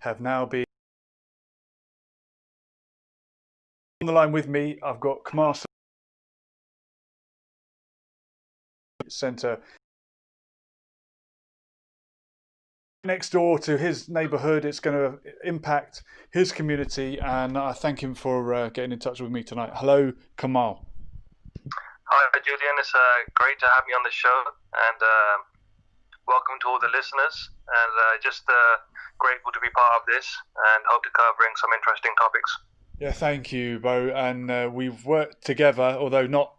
have now been on the line with me. I've got Kamal Centre next door to his neighbourhood. It's going to impact his community, and I thank him for getting in touch with me tonight. Hello, Kamal. Hi, Julian. It's great to have me on the show, and welcome to all the listeners. And just grateful to be part of this, and hope to covering some interesting topics. Yeah, thank you, Bo. And we've worked together, although not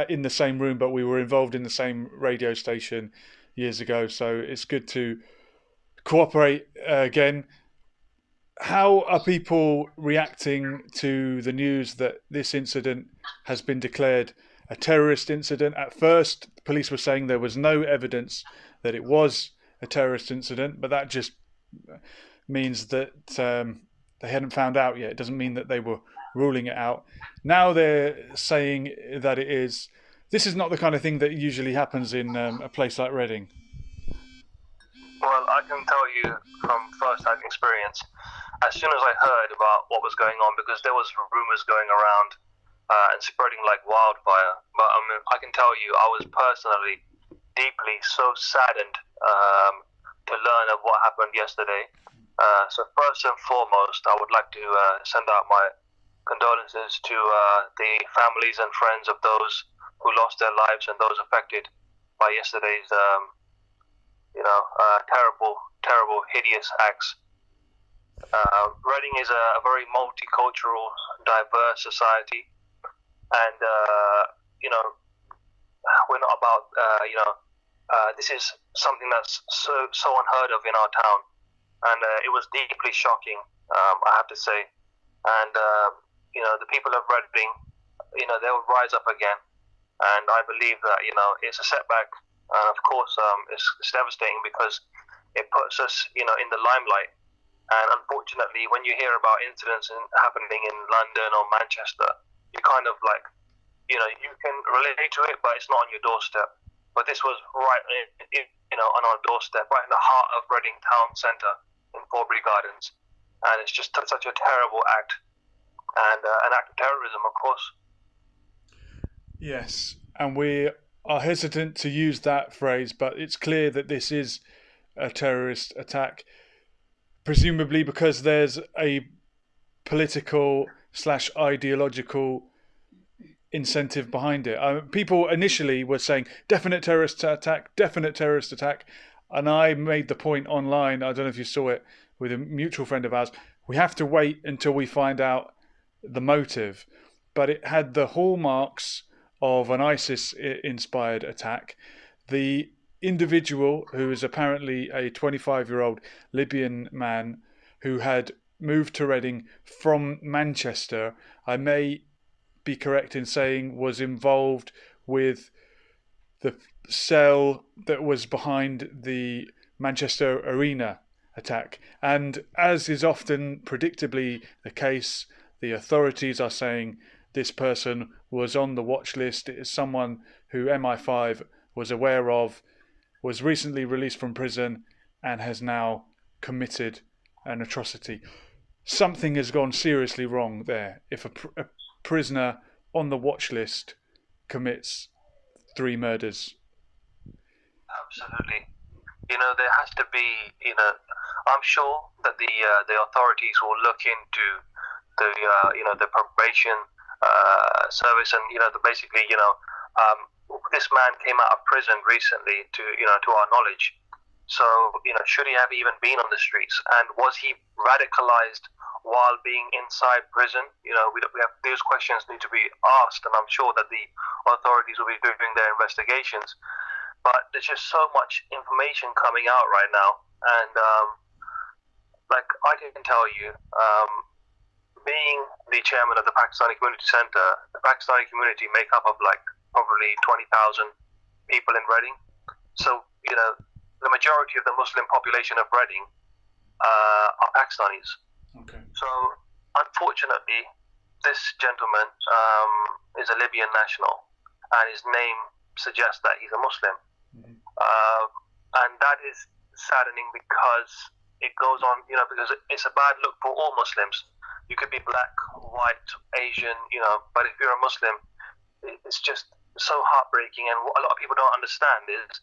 in the same room, but we were involved in the same radio station years ago. So it's good to cooperate again. How are people reacting to the news that this incident has been declared a terrorist incident? At first, the police were saying there was no evidence that it was a terrorist incident, but that just means that they hadn't found out yet. It doesn't mean that they were ruling it out. Now they're saying that it is. This is not the kind of thing that usually happens in a place like Reading. Well, I can tell you from first-hand experience, as soon as I heard about what was going on, because there was rumors going around and spreading like wildfire, but I can tell you I was personally deeply so saddened to learn of what happened yesterday. So first and foremost, I would like to send out my condolences to the families and friends of those who lost their lives and those affected by yesterday's, terrible, hideous acts. Reading is a very multicultural, diverse society, and we're not about this is something that's so unheard of in our town, and it was deeply shocking, I have to say. And the people of Reading, they'll rise up again, and I believe that it's a setback, and of course it's devastating because it puts us in the limelight. And unfortunately, when you hear about incidents happening in London or Manchester, you kind of like you can relate to it, but it's not on your doorstep. But this was right on our doorstep, right in the heart of Reading town centre in Forbury Gardens, and it's just such a terrible act, and an act of terrorism, of course. Yes, and we are hesitant to use that phrase, but it's clear that this is a terrorist attack, presumably because there's a political / ideological incentive behind it. People initially were saying definite terrorist attack, and I made the point online. I don't know if you saw it with a mutual friend of ours. We have to wait until we find out the motive, but it had the hallmarks of an ISIS-inspired attack. The individual, who is apparently a 25-year-old Libyan man who had moved to Reading from Manchester, I may be correct in saying was involved with the cell that was behind the Manchester Arena attack. And as is often predictably the case, the authorities are saying this person was on the watch list. It is someone who MI5 was aware of, was recently released from prison, and has now committed an atrocity. Something has gone seriously wrong there. If a prisoner on the watch list commits 3 murders. Absolutely. There has to be, I'm sure that the authorities will look into the probation service, and basically this man came out of prison recently to our knowledge. So should he have even been on the streets, and was he radicalized while being inside prison? We have these questions need to be asked, and I'm sure that the authorities will be doing their investigations. But there's just so much information coming out right now, and I can tell you, being the chairman of the Pakistani Community Centre, the Pakistani community make up of probably 20,000 people in Reading. So the majority of the Muslim population of Reading are Pakistanis. Okay. So unfortunately, this gentleman is a Libyan national, and his name suggests that he's a Muslim. Mm-hmm. And that is saddening because it goes on, because it's a bad look for all Muslims. You could be black, white, Asian, but if you're a Muslim, it's just so heartbreaking. And what a lot of people don't understand is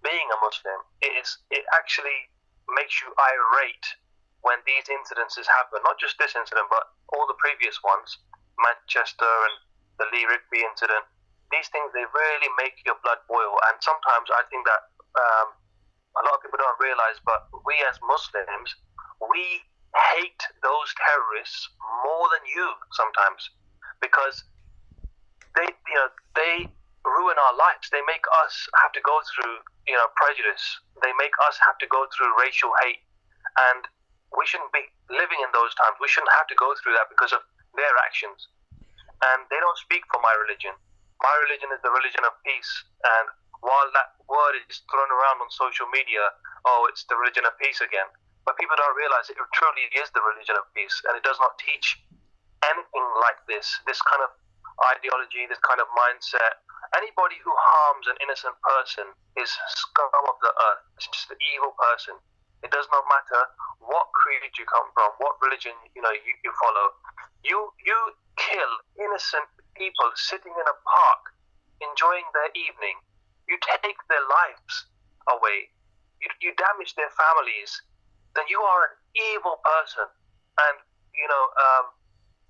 being a Muslim, it actually makes you irate when these incidences happen. Not just this incident, but all the previous ones, Manchester and the Lee Rigby incident. These things, they really make your blood boil. And sometimes I think that a lot of people don't realize, but we as Muslims, we hate those terrorists more than you sometimes, because they ruin our lives. They make us have to go through prejudice. They make us have to go through racial hate, and we shouldn't be living in those times. We shouldn't have to go through that because of their actions. And they don't speak for my religion. My religion is the religion of peace. And while that word is thrown around on social media, oh, it's the religion of peace again. But people don't realize it truly is the religion of peace. And it does not teach anything like this kind of ideology, this kind of mindset. Anybody who harms an innocent person is scum of the earth. It's just an evil person. It does not matter what creed you come from, what religion you follow. You kill innocent people sitting in a park, enjoying their evening. You take their lives away. You damage their families. Then you are an evil person. And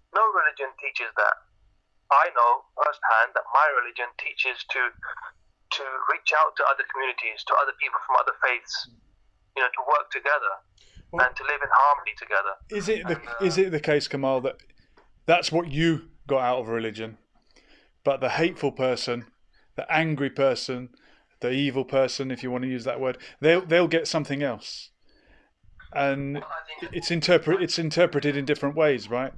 no religion teaches that. I know firsthand that my religion teaches to reach out to other communities, to other people from other faiths, to work together and to live in harmony together. Is it the case, Kamal, that that's what you got out of religion, but the hateful person, the angry person, the evil person, if you want to use that word, they'll get something else, and it's interpreted in different ways, right?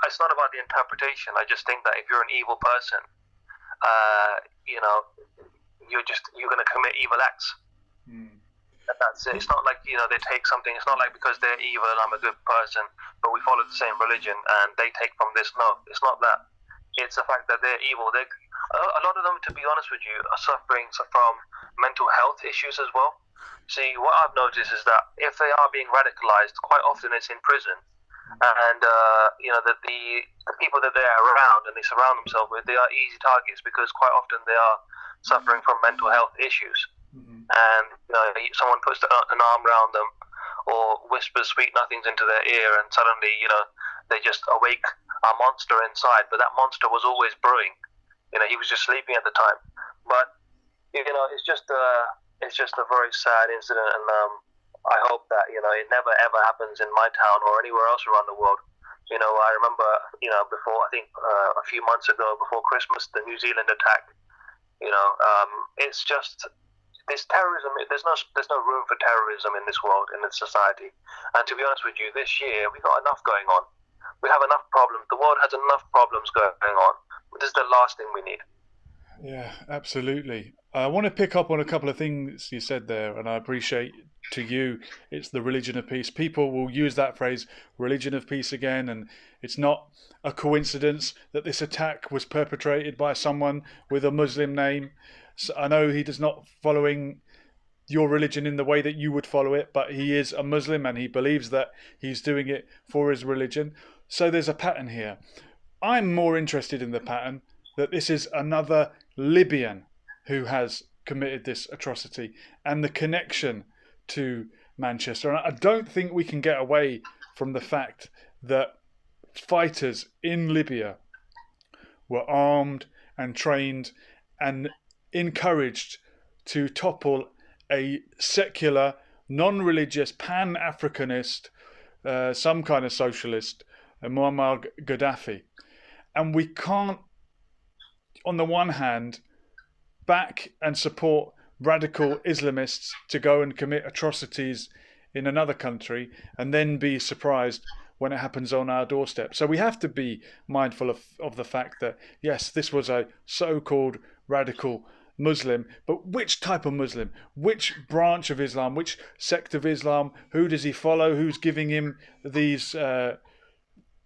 It's not about the interpretation. I just think that if you're an evil person, you're going to commit evil acts. That's it. It's not like they take something. It's not like because they're evil, I'm a good person, but we follow the same religion and they take from this. No, it's not that. It's the fact that they're evil. A lot of them, to be honest with you, are suffering from mental health issues as well. See, what I've noticed is that if they are being radicalized, quite often it's in prison. And that the people that they're around and they surround themselves with, they are easy targets because quite often they are suffering from mental health issues. And someone puts an arm around them or whispers sweet nothings into their ear, and suddenly they just awake a monster inside. But that monster was always brewing. He was just sleeping at the time. But it's just a very sad incident, and I hope that it never ever happens in my town or anywhere else around the world. I remember before, I think a few months ago, before Christmas, the New Zealand attack. It's just this terrorism. There's no room for terrorism in this world, in this society. And to be honest with you, this year we got enough going on. We have enough problems. The world has enough problems going on. This is the last thing we need. Yeah, absolutely. I want to pick up on a couple of things you said there, and I appreciate to you it's the religion of peace. People will use that phrase, religion of peace, again, and it's not a coincidence that this attack was perpetrated by someone with a Muslim name. So I know he does not following your religion in the way that you would follow it, but he is a Muslim and he believes that he's doing it for his religion. So there's a pattern here. I'm more interested in the pattern that this is another Libyan who has committed this atrocity and the connection to Manchester. And I don't think we can get away from the fact that fighters in Libya were armed and trained and encouraged to topple a secular, non-religious, pan-Africanist, some kind of socialist, Muammar Gaddafi. And we can't, on the one hand, back and support radical Islamists to go and commit atrocities in another country and then be surprised when it happens on our doorstep. So we have to be mindful of the fact that, yes, this was a so-called radical Muslim, but which type of Muslim? Which branch of Islam? Which sect of Islam? Who does he follow? Who's giving him these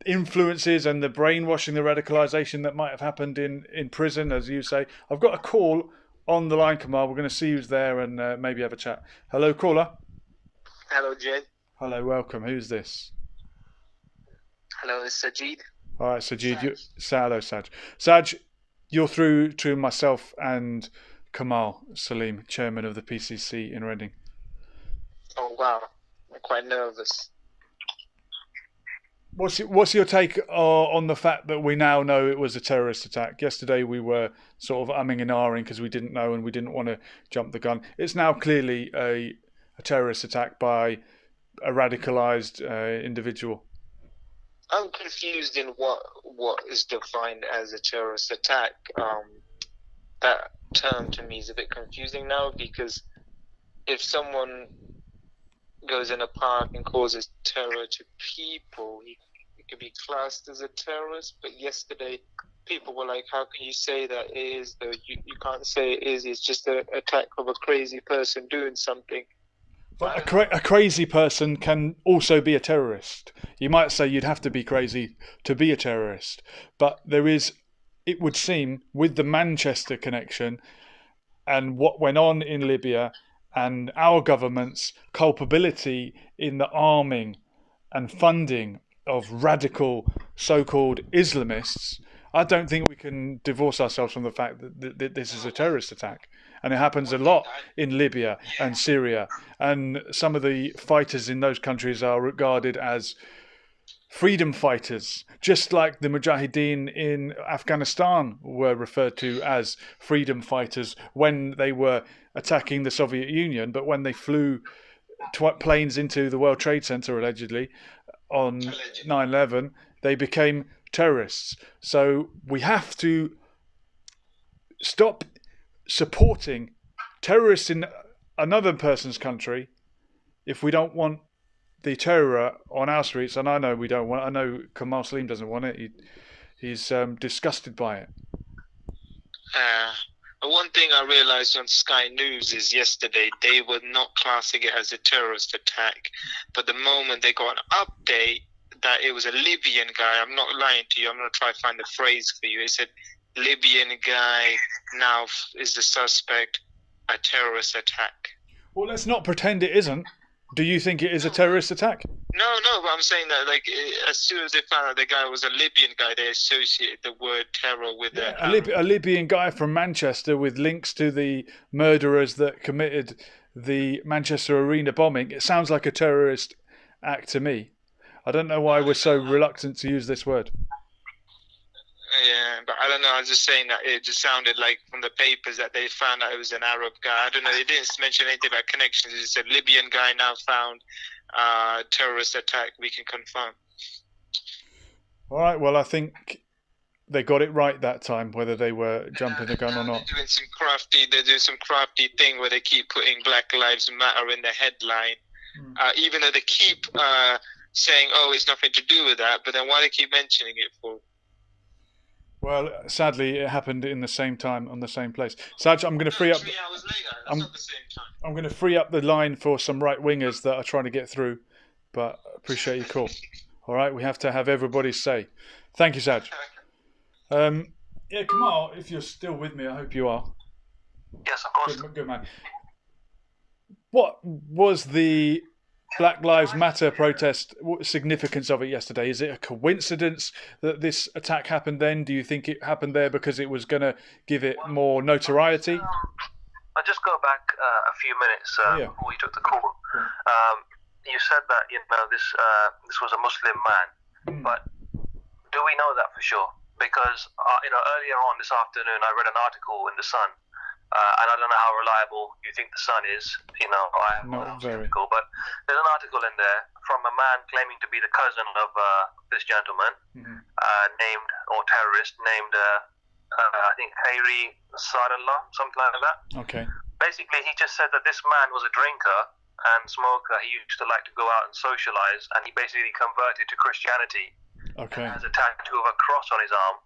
influences and the brainwashing, the radicalization that might have happened in prison, as you say? I've got a call on the line, Kamal. We're going to see who's there and maybe have a chat. Hello, caller. Hello, Jay. Hello, welcome. Who's this? Hello, it's Sajid. All right, Sajid. Hello, Saj. Saj, you're through to myself and Kamal, Saleem, chairman of the PCC in Reading. Oh, wow. I'm quite nervous. What's your take on the fact that we now know it was a terrorist attack? Yesterday we were sort of umming and ahhing because we didn't know and we didn't want to jump the gun. It's now clearly a terrorist attack by a radicalized individual. I'm confused in what is defined as a terrorist attack. That term to me is a bit confusing now, because if someone goes in a park and causes terror to people, he could be classed as a terrorist. But yesterday, people were like, how can you say that it is? Though you can't say it is. It's just an attack of a crazy person doing something. But a crazy person can also be a terrorist. You might say you'd have to be crazy to be a terrorist. But there is, it would seem, with the Manchester connection and what went on in Libya and our government's culpability in the arming and funding of radical so-called Islamists, I don't think we can divorce ourselves from the fact that this is a terrorist attack. And it happens a lot in Libya and Syria. And some of the fighters in those countries are regarded as freedom fighters, just like the Mujahideen in Afghanistan were referred to as freedom fighters when they were attacking the Soviet Union. But when they flew planes into the World Trade Center, allegedly, on 9/11, they became terrorists. So we have to stop supporting terrorists in another person's country if we don't want the terror on our streets. And I know we don't want it. I know Kamal Saleem doesn't want it. He's disgusted by it. One thing I realized on Sky News is yesterday they were not classing it as a terrorist attack, but the moment they got an update that it was a Libyan guy, I'm not lying to you, I'm going to try to find the phrase for you. It said, Libyan guy now is the suspect, a terrorist attack. Well, let's not pretend it isn't. Do you think it is a terrorist attack? No, but I'm saying that as soon as they found out the guy was a Libyan guy, they associated the word terror with it. A Libyan guy from Manchester with links to the murderers that committed the Manchester Arena bombing. It sounds like a terrorist act to me. I don't know why we're so reluctant to use this word. Yeah, but I don't know. I was just saying that it just sounded like from the papers that they found out it was an Arab guy. I don't know. They didn't mention anything about connections. It just said Libyan guy now found, terrorist attack. We can confirm. All right. Well, I think they got it right that time, whether they were jumping the gun or not. They're doing some crafty thing where they keep putting Black Lives Matter in the headline, even though they keep saying, "Oh, it's nothing to do with that," but then why they keep mentioning it for? Well, sadly, it happened in the same time on the same place. Saj, I'm going to free up. 3 hours later. That's not the same time. I'm going to free up the line for some right wingers that are trying to get through, but appreciate your call. All right, we have to have everybody's say. Thank you, Saj. Yeah, Kamal, if you're still with me, I hope you are. Yes, of course. Good man. What was the Black Lives Matter protest significance of it yesterday? Is it a coincidence that this attack happened then? Do you think it happened there because it was going to give it more notoriety? I'll just go back a few minutes before you took the call. You said that this was a Muslim man, but do we know that for sure? Because earlier on this afternoon I read an article in the Sun. And I don't know how reliable you think the Sun is. I have not very. Article, but there's an article in there from a man claiming to be the cousin of this gentleman, terrorist named I think Khairi Sadallah, something like that. Okay. Basically, he just said that this man was a drinker and smoker. He used to like to go out and socialize, and he basically converted to Christianity. Okay. Has a tattoo of a cross on his arm.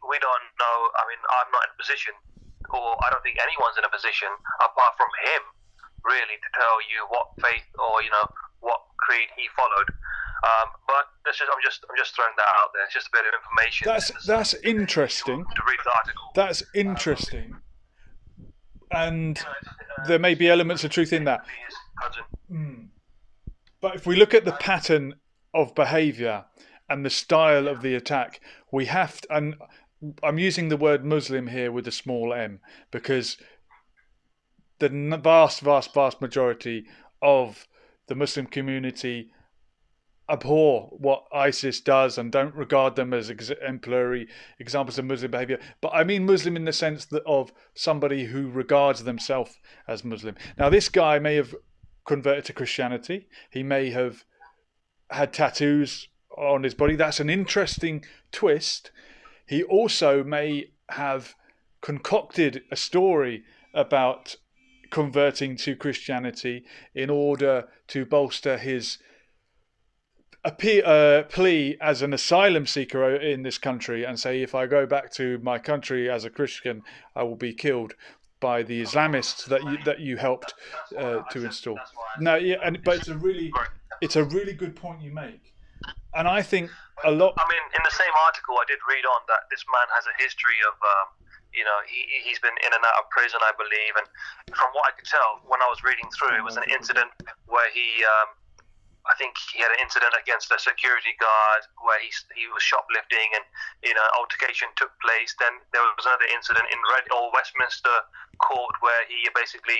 We don't know. I'm not in a position, or I don't think anyone's in a position, apart from him, really, to tell you what faith or what creed he followed. But I'm just throwing that out there. It's just a bit of information. That's interesting. To read the article. That's interesting. And there may be elements of truth in that. His cousin. But if we look at the pattern of behaviour and the style of the attack, we have to, and I'm using the word Muslim here with a small m, because the vast majority of the Muslim community abhor what ISIS does and don't regard them as exemplary examples of Muslim behaviour. But I mean Muslim in the sense that of somebody who regards themselves as Muslim. Now, this guy may have converted to Christianity. He may have had tattoos on his body. That's an interesting twist. He also may have concocted a story about converting to Christianity in order to bolster his plea as an asylum seeker in this country, and say, if I go back to my country as a Christian, I will be killed by the Islamists that you helped to install. No, yeah, but it's a really good point you make, and I think a lot. I mean, in the same article, I did read on that this man has a history of, he's been in and out of prison, I believe, and from what I could tell when I was reading through, it was an incident where he. I think he had an incident against a security guard where he was shoplifting, and altercation took place. Then there was another incident in Westminster Court where he basically,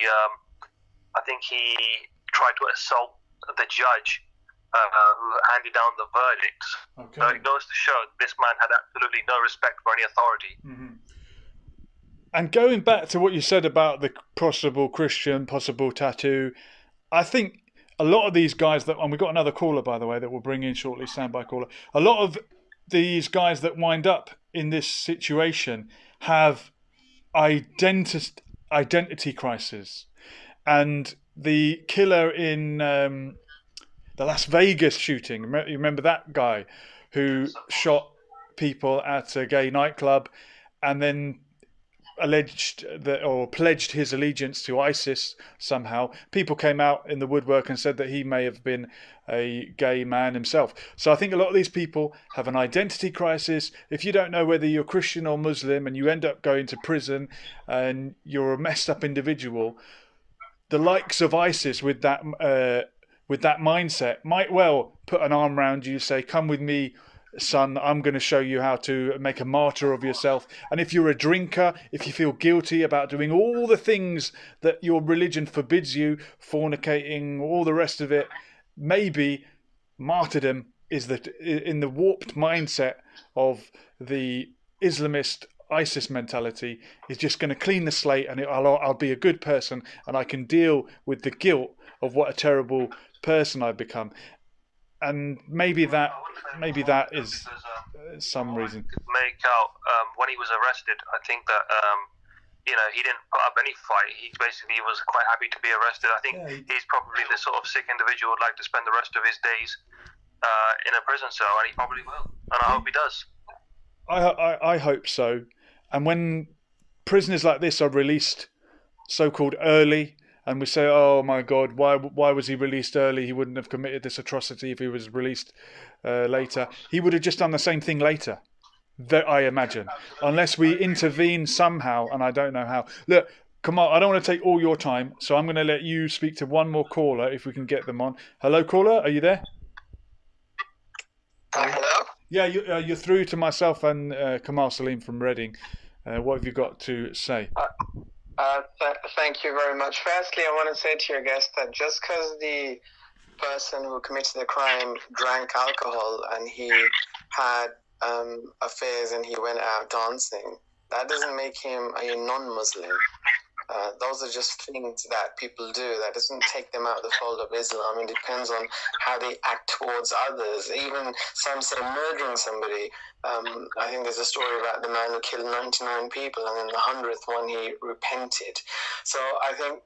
I think he tried to assault the judge who handed down the verdicts. Okay. So it goes to show this man had absolutely no respect for any authority. Mm-hmm. And going back to what you said about the possible Christian, possible tattoo, I think a lot of these guys and we've got another caller, by the way, that we'll bring in shortly, standby caller. A lot of these guys that wind up in this situation have identity crisis. And the killer in the Las Vegas shooting, you remember that guy who shot people at a gay nightclub and then pledged his allegiance to ISIS somehow. People came out in the woodwork and said that he may have been a gay man himself. So I think a lot of these people have an identity crisis. If you don't know whether you're Christian or Muslim and you end up going to prison and you're a messed up individual, the likes of ISIS with that mindset might well put an arm around you, say, come with me, son, I'm going to show you how to make a martyr of yourself. And if you're a drinker, if you feel guilty about doing all the things that your religion forbids you, fornicating, all the rest of it, maybe martyrdom is in the warped mindset of the Islamist ISIS mentality, is just going to clean the slate, and I'll be a good person and I can deal with the guilt of what a terrible person I've become. And maybe that is some reason. Make out when he was arrested. I think that he didn't put up any fight. He basically was quite happy to be arrested. I think he's probably the sort of sick individual who'd like to spend the rest of his days in a prison cell, and he probably will. And I hope he does. I hope so. And when prisoners like this are released, so-called early, and we say, oh my God, why was he released early? He wouldn't have committed this atrocity if he was released later. He would have just done the same thing later, I imagine, unless we intervene somehow, and I don't know how. Look, Kamal, I don't want to take all your time, so I'm going to let you speak to one more caller if we can get them on. Hello, caller, are you there? Hello? Yeah, you're through to myself and Kamal Saleem from Reading. What have you got to say? Thank you very much. Firstly, I want to say to your guest that just because the person who committed the crime drank alcohol and he had affairs and he went out dancing, that doesn't make him a non-Muslim. Those are just things that people do. That doesn't take them out of the fold of Islam. It depends on how they act towards others. Even some say murdering somebody. I think there's a story about the man who killed 99 people and then the 100th one he repented. So I think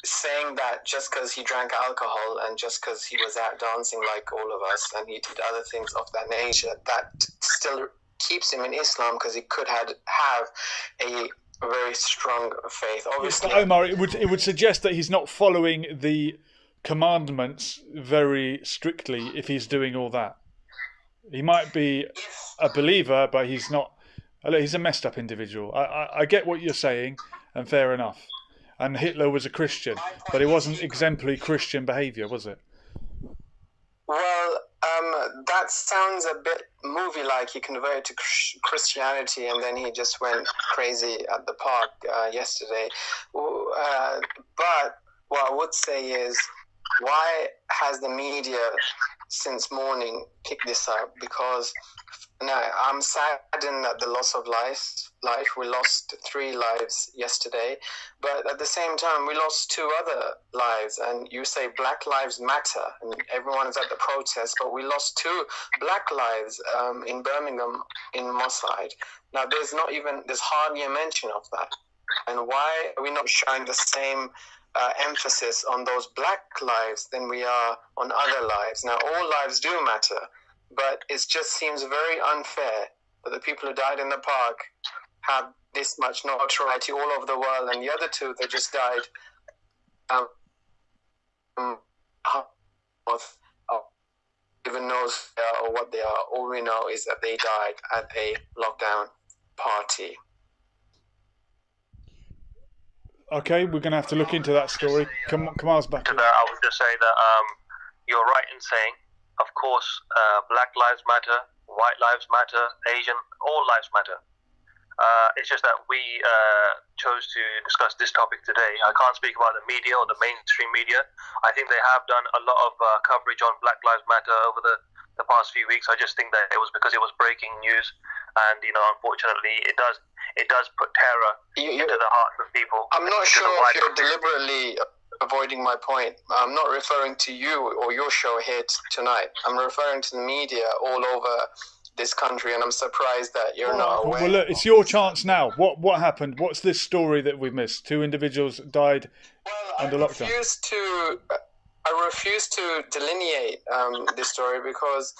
saying that just because he drank alcohol and just because he was out dancing like all of us and he did other things of that nature, that still keeps him in Islam, because he could have a very strong faith. Obviously, yes, Omar, it would suggest that he's not following the commandments very strictly if he's doing all that. He might be a believer, but he's not. He's a messed up individual. I get what you're saying, and fair enough. and Hitler was a Christian, but it wasn't exemplary Christian behaviour, was it? Well, that sounds a bit movie-like. He converted to Christianity and then he just went crazy at the park yesterday. But what I would say is, why has the media since morning picked this up? Because now I'm saddened at the loss of life. We lost 3 lives yesterday, but at the same time we lost 2 other lives. And you say Black Lives Matter, and everyone is at the protest, but we lost 2 Black lives in Birmingham in Mossad. Now there's hardly a mention of that. And why are we not showing the same emphasis on those Black lives than we are on other lives? Now, all lives do matter, but it just seems very unfair that the people who died in the park have this much notoriety all over the world, and the other 2 that just died even knows or what they are. All we know is that they died at a lockdown party. Okay, we're going to have to look into that story. Kamal's back. I would just say that you're right in saying, of course, Black Lives Matter, White Lives Matter, Asian, all lives matter. It's just that we chose to discuss this topic today. I can't speak about the media or the mainstream media. I think they have done a lot of coverage on Black Lives Matter over the past few weeks. I just think that it was because it was breaking news, and unfortunately, it does put terror into the hearts of people. I'm not sure if you're deliberately avoiding my point. I'm not referring to you or your show here tonight. I'm referring to the media all over this country, and I'm surprised that you're not aware. Well, look, it's your chance now. What happened? What's this story that we missed? 2 individuals died under lockdown. I refuse to delineate this story because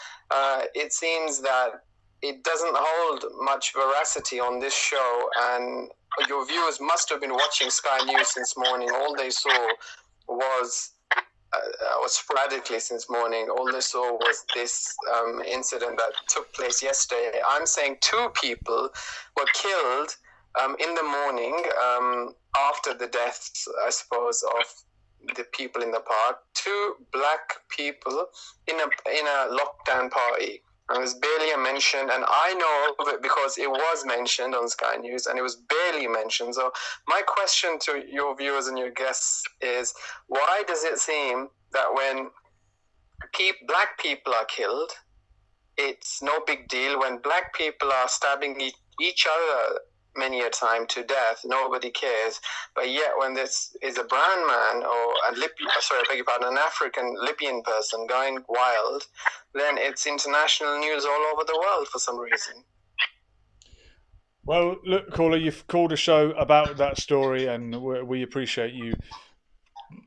it seems that it doesn't hold much veracity on this show, and your viewers must have been watching Sky News since morning. All they saw was sporadically since morning. All they saw was this incident that took place yesterday. I'm saying 2 people were killed in the morning after the deaths, I suppose, of the people in the park. 2 Black people in a lockdown party. And it was barely a mention, and I know of it because it was mentioned on Sky News, and it was barely mentioned. So my question to your viewers and your guests is, why does it seem that when Black people are killed, it's no big deal? When Black people are stabbing each other many a time to death, nobody cares. But yet when this is a brown man an African Libyan person going wild, then it's international news all over the world for some reason. Well, look, caller, you've called a show about that story, and we appreciate you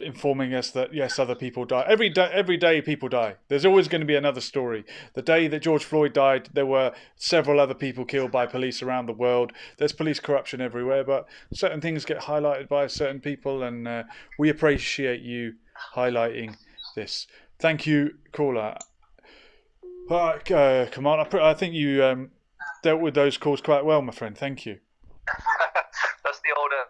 informing us that yes, other people die. Every day people die. There's always going to be another story. The day that George Floyd died, there were several other people killed by police around the world. There's police corruption everywhere, but certain things get highlighted by certain people, and we appreciate you highlighting this. Thank you, caller. Kamal, I think you dealt with those calls quite well, my friend. Thank you. That's the older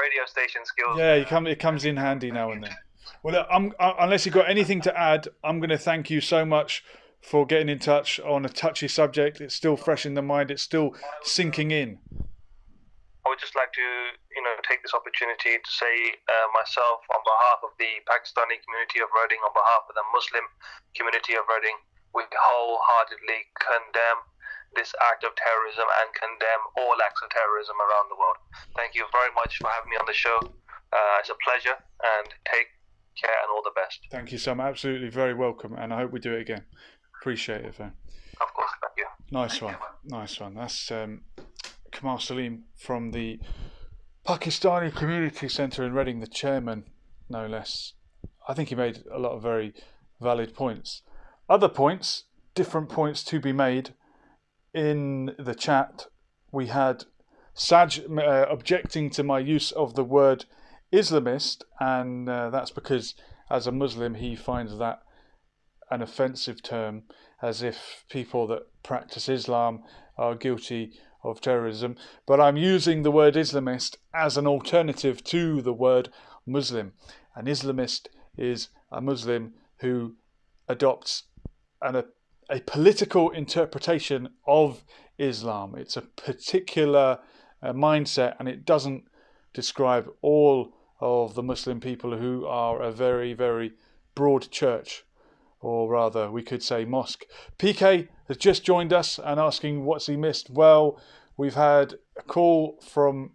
radio station skills. Yeah, it comes in handy now and then. Well, look, unless you've got anything to add, I'm going to thank you so much for getting in touch on a touchy subject. It's still fresh in the mind. It's still sinking in. I would just like to, take this opportunity to say myself, on behalf of the Pakistani community of Reading, on behalf of the Muslim community of Reading, we wholeheartedly condemn this act of terrorism and condemn all acts of terrorism around the world. Thank you very much for having me on the show. It's a pleasure, and take care and all the best. Thank you, Sam. Absolutely, very welcome, and I hope we do it again. Appreciate it, man. Of course, thank you. Nice one. That's Kamal Saleem from the Pakistani Community Centre in Reading, the chairman, no less. I think he made a lot of very valid points. Other points, different points to be made. In the chat, we had Saj objecting to my use of the word Islamist, and that's because as a Muslim he finds that an offensive term, as if people that practice Islam are guilty of terrorism, but I'm using the word Islamist as an alternative to the word Muslim. An Islamist is a Muslim who adopts a political interpretation of Islam. It's a particular mindset, and it doesn't describe all of the Muslim people who are a very, very broad church, or rather we could say mosque. PK has just joined us and asking what's he missed. Well, we've had a call from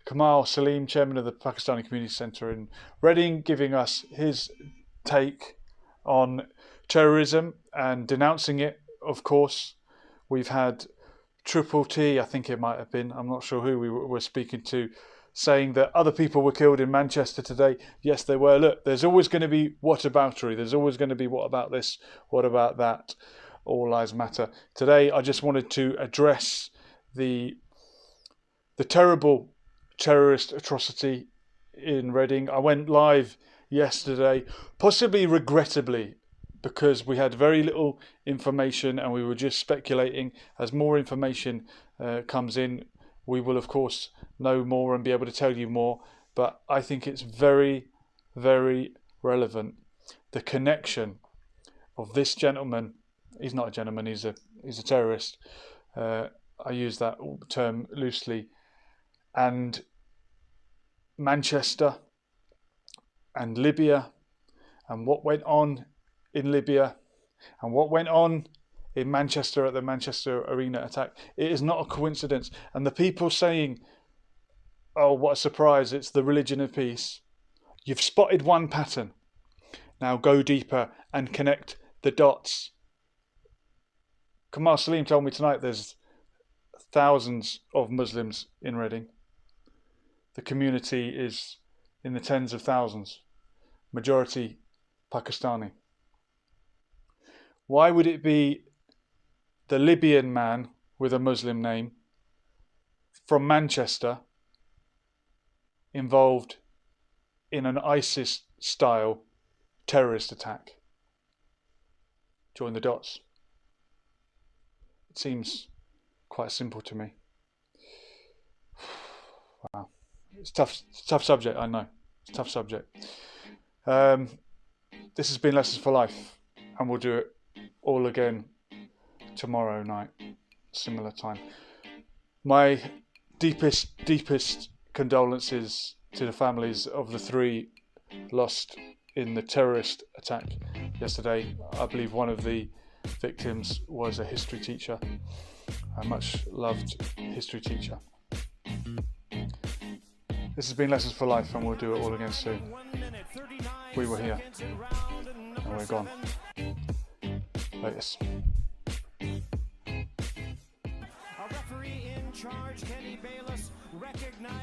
Kamal, Saleem, chairman of the Pakistani Community Centre in Reading, giving us his take on terrorism and denouncing it, of course. We've had Triple T, I think it might have been, I'm not sure who we were speaking to, saying that other people were killed in Manchester today. Yes, they were. Look, there's always going to be whataboutery. There's always going to be what about this, what about that. All lives matter. Today, I just wanted to address the terrible terrorist atrocity in Reading. I went live yesterday, possibly regrettably, because we had very little information and we were just speculating. As more information comes in, we will of course know more and be able to tell you more. But I think it's very, very relevant, the connection of this gentleman. He's not a gentleman, he's a terrorist. I use that term loosely. And Manchester and Libya and what went on in Libya and what went on in Manchester at the Manchester Arena attack. It is not a coincidence. And the people saying, oh, what a surprise, it's the religion of peace. You've spotted one pattern. Now go deeper and connect the dots. Kamal, Saleem told me tonight there's thousands of Muslims in Reading. The community is in the tens of thousands. Majority Pakistani. Why would it be the Libyan man with a Muslim name from Manchester involved in an ISIS-style terrorist attack? Join the dots. It seems quite simple to me. Wow. It's a tough subject, I know. It's a tough subject. This has been Lessons for Life, and we'll do it all again tomorrow night, similar time. My deepest condolences to the families of the 3 lost in the terrorist attack yesterday. I believe one of the victims was a history teacher, a much loved history teacher. This has been Lessons for Life, and we'll do it all again soon. We were here, and we're gone. Latest. A referee in charge, Kenny Bayless, recognized.